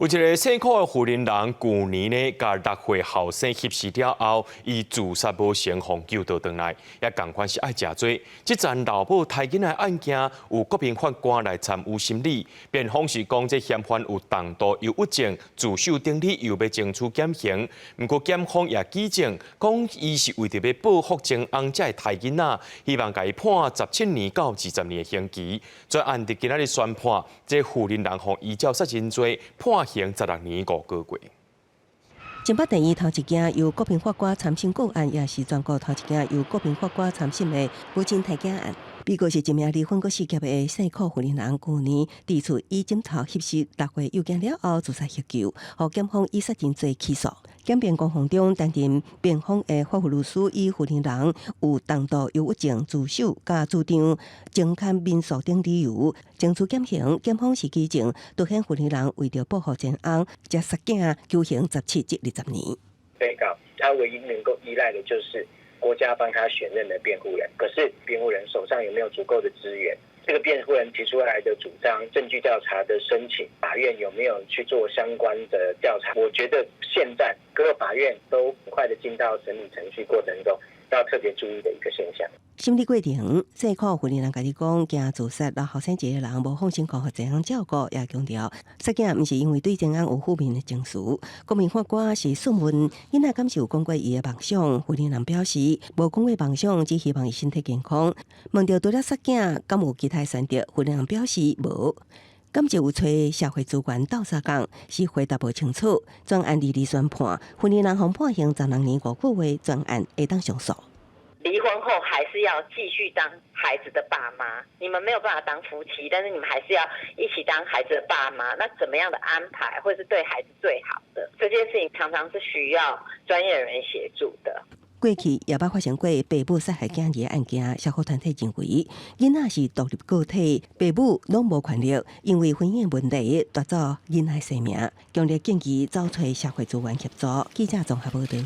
有一个姓柯的富人人，去年呢，甲6岁后生翕死了后，伊自杀无成功救倒转来，也同款是爱食罪。这桩老母抬囡仔案件，有国民法官来参与审理，辩方是讲这嫌犯有重度忧郁症，自首等理由要争取减刑。不过检方也举证，讲伊是为着要报复前翁才抬囡仔，希望甲伊判17年到20年的刑期。专案伫今仔日宣判，这富人人互依照杀人罪判刑16年5个月。前北第一头一件由国民法官参审个案，也是全国头一件由国民法官参审的母亲抬囝案。被告是一名离婚过4劫的姓柯富人人，去年提出以枕头挟死6岁幼囝了后自杀求救，互检方以杀人罪起诉。检辩公房中担任辩方的法务律师，以富人人有重度忧郁症、自首、加主张情堪民诉等理由，争取减刑。检方是举证，凸显富人人为着报复前翁，将杀囝求刑17至20年。被告他唯一能够依赖的就是国家帮他选任的辩护人，可是辩护人手上有没有足够的资源？这个辩护人提出来的主张、证据调查的申请，法院有没有去做相关的调查？我觉得现在各个法院都很快的进到审理程序过程中，要特别注意的一个现象。审理过程，姓柯富人人家己讲，惊自杀老后生一个人无放心交互前翁照顾，也强调杀囝毋是因为对前翁有负面的情绪。国民法官是询问囡仔敢是有讲过伊的梦想，富人人表示无讲过梦想，只希望伊身体健康。问到除了杀囝，敢有其他选择？富人人表示无。敢就有找社会资源斗相共，是回答无清楚。专案2日宣判，富人人互判刑16年5个月，专案会当上诉。离婚后还是要继续当孩子的爸妈，你们没有办法当夫妻，但是你们还是要一起当孩子的爸妈。那怎么样的安排会是对孩子最好的？这件事情常常是需要专业人员协助的。过去也捌发生过爸母杀害囝儿的案件，社会团体认为囡仔是独立个体，爸母拢无权利因为婚姻问题夺走囡仔生命，强烈建议找找社会资源协助。记者综合报道。